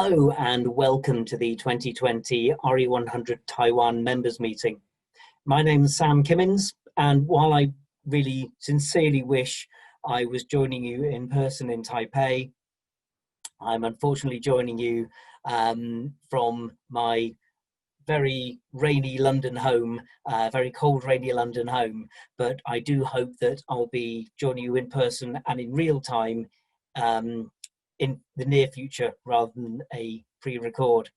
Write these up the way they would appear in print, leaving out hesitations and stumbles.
Hello and welcome to the 2020 RE100 Taiwan members meeting. My name is Sam Kimmins, and while I really sincerely wish I was joining you in person in Taipei, I'm unfortunately joining you from my very rainy London home, very cold, rainy London home. But I do hope that I'll be joining you in person and in real time in the near future rather than a pre-record.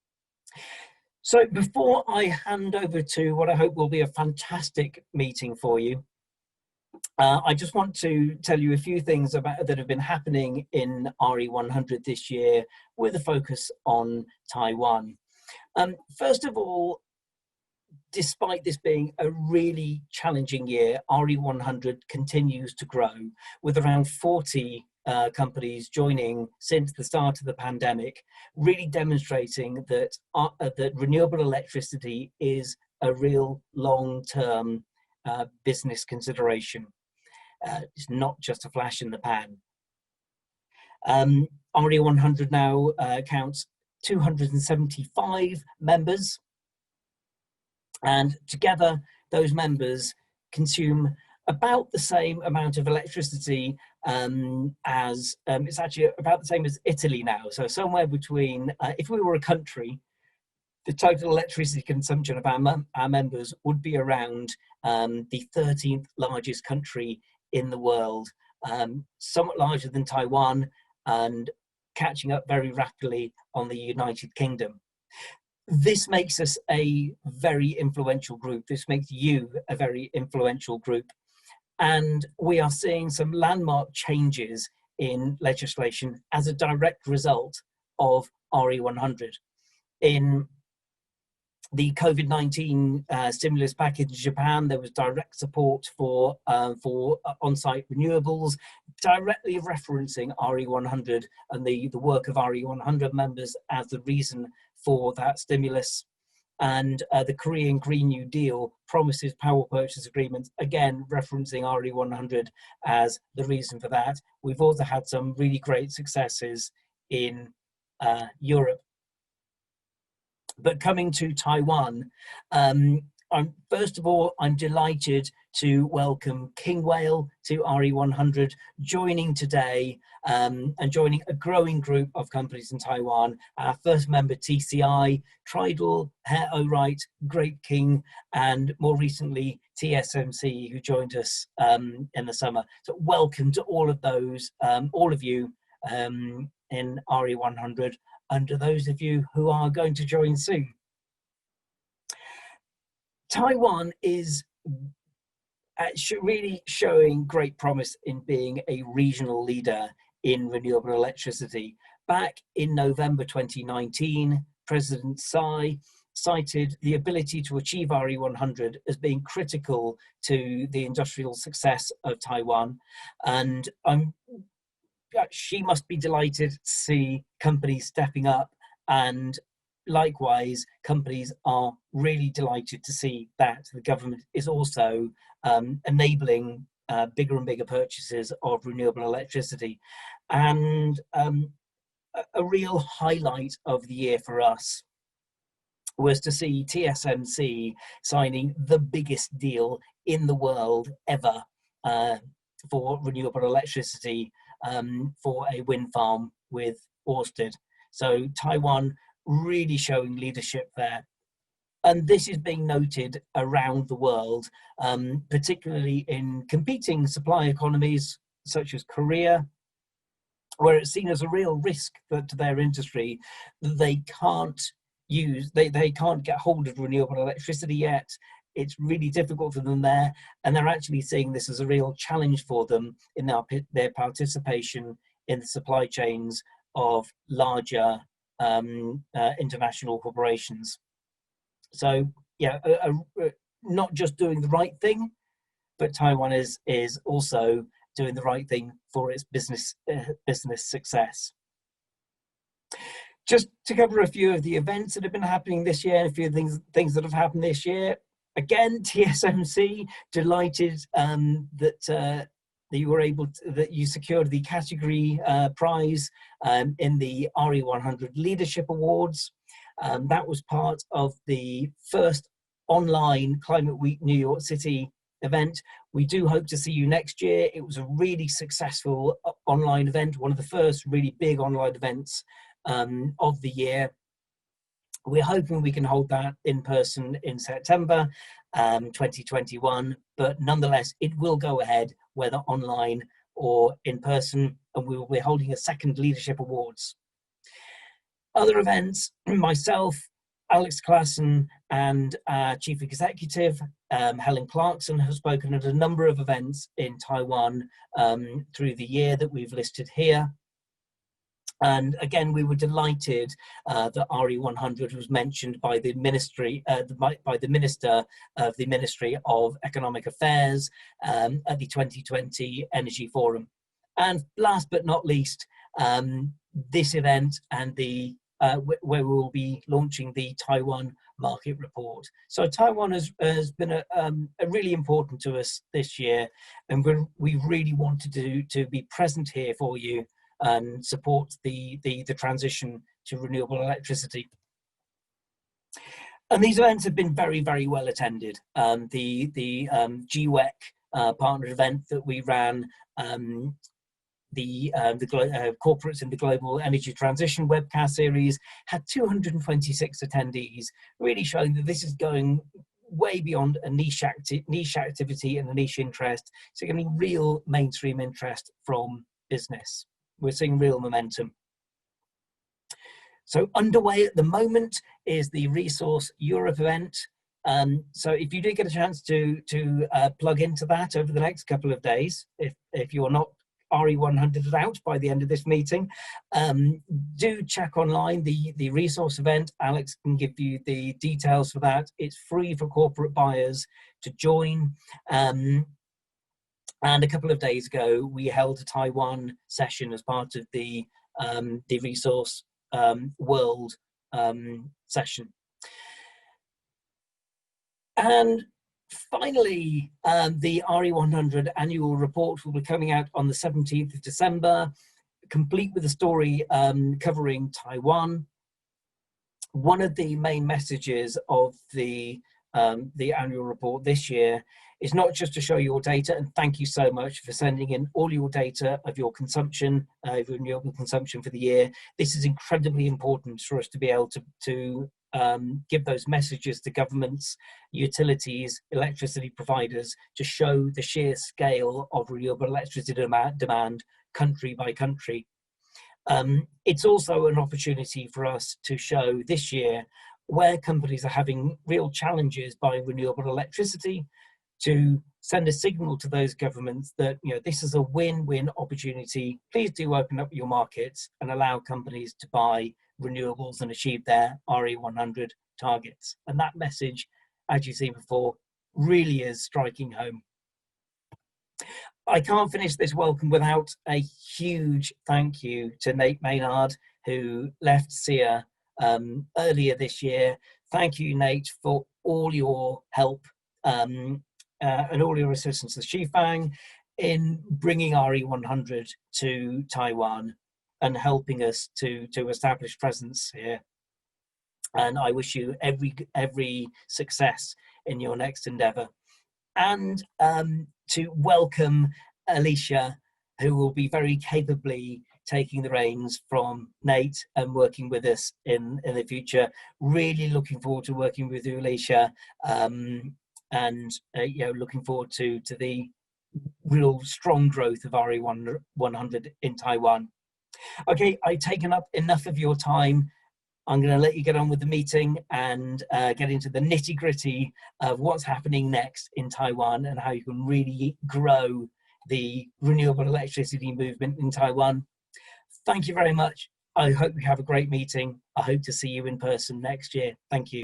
So before I hand over to what I hope will be a fantastic meeting for you, I just want to tell you a few things that have been happening in RE100 this year with a focus on Taiwan. First of all, despite this being a really challenging year, RE100 continues to grow with around 40 companies joining since the start of the pandemic, really demonstrating that, that renewable electricity is a real long-term business consideration. It's not just a flash in the pan. RE100 now counts 275 members, and together those members consume about the same amount of electricity as it's actually about the same as Italy now. So somewhere between, if we were a country, the total electricity consumption of our members would be around the 13th largest country in the world, somewhat larger than Taiwan and catching up very rapidly on the United Kingdom. This makes us a very influential group. This makes you a very influential group. And we are seeing some landmark changes in legislation as a direct result of RE100. In the COVID-19 stimulus package in Japan, there was direct support for on-site renewables, directly referencing RE100 and the work of RE100 members as the reason for that stimulus. And the Korean Green New Deal promises power purchase agreements, again referencing RE100 as the reason for that. We've also had some really great successes in Europe. But coming to Taiwan, first of all, I'm delighted to welcome King Whale to RE100, joining today and joining a growing group of companies in Taiwan. Our first member, TCI, Tridal, Hair O'Right, Grape King, and more recently, TSMC, who joined us in the summer. So welcome to all of those, all of you in RE100, and to those of you who are going to join soon. Taiwan is really showing great promise in being a regional leader in renewable electricity. Back in November 2019, President Tsai cited the ability to achieve RE100 as being critical to the industrial success of Taiwan. And she must be delighted to see companies stepping up, and likewise, companies are really delighted to see that the government is also enabling bigger and bigger purchases of renewable electricity. And a real highlight of the year for us was to see TSMC signing the biggest deal in the world ever for renewable electricity for a wind farm with Ørsted. So Taiwan really showing leadership there. And this is being noted around the world, particularly in competing supply economies such as Korea, where it's seen as a real risk to their industry that they can't get hold of renewable electricity yet. It's really difficult for them there, and they're actually seeing this as a real challenge for them in their participation in the supply chains of larger international corporations. So yeah, not just doing the right thing, but Taiwan is also doing the right thing for its business success. Just to cover a few of the events that have been happening this year, a few things that have happened this year. Again, TSMC delighted that that you were able to, that you secured the category prize in the RE100 Leadership Awards. That was part of the first online Climate Week New York City event. We do hope to see you next year. It was a really successful online event, one of the first really big online events of the year. We're hoping we can hold that in person in September 2021, but nonetheless, it will go ahead, whether online or in person, and we will be holding a second Leadership Awards. Other events, myself, Alex Klassen, and our Chief Executive, Helen Clarkson, have spoken at a number of events in Taiwan through the year that we've listed here. And again, we were delighted that RE100 was mentioned by the ministry, by the Minister of the Ministry of Economic Affairs at the 2020 Energy Forum. And last but not least, this event and the where we will be launching the Taiwan Market Report. So Taiwan has been a really important to us this year, and we really wanted to be present here for you and support the transition to renewable electricity. And these events have been very, very well attended. The GWEC partner event that we ran, the corporates in the global energy transition webcast series had 226 attendees, really showing that this is going way beyond a niche activity and a niche interest. So getting real mainstream interest from business. We're seeing real momentum. So underway at the moment is the Resource Europe event. So if you do get a chance to plug into that over the next couple of days, if you're not RE100 out by the end of this meeting, do check online the resource event. Alex can give you the details for that. It's free for corporate buyers to join. And a couple of days ago, we held a Taiwan session as part of the Resource World session. And finally, the RE100 annual report will be coming out on the 17th of December, complete with a story covering Taiwan. One of the main messages of the annual report this year is not just to show your data, and thank you so much for sending in all your data of your consumption, renewable consumption for the year. This is incredibly important for us to be able to give those messages to governments, utilities, electricity providers, to show the sheer scale of renewable electricity demand country by country. It's also an opportunity for us to show this year where companies are having real challenges buying renewable electricity, to send a signal to those governments that, you know, this is a win-win opportunity. Please do open up your markets and allow companies to buy renewables and achieve their RE100 targets. And that message, as you've seen before, really is striking home. I can't finish this welcome without a huge thank you to Nate Maynard, who left SEA earlier this year. Thank you, Nate, for all your help and all your assistance to Shifang in bringing RE100 to Taiwan and helping us to establish presence here. And I wish you every success in your next endeavor. And to welcome Alicia, who will be very capably taking the reins from Nate and working with us in the future. Really looking forward to working with you, Alicia, and you know, looking forward to the real strong growth of RE100 in Taiwan. Okay, I've taken up enough of your time. I'm going to let you get on with the meeting and get into the nitty-gritty of what's happening next in Taiwan and how you can really grow the renewable electricity movement in Taiwan. Thank you very much. I hope you have a great meeting. I hope to see you in person next year. Thank you.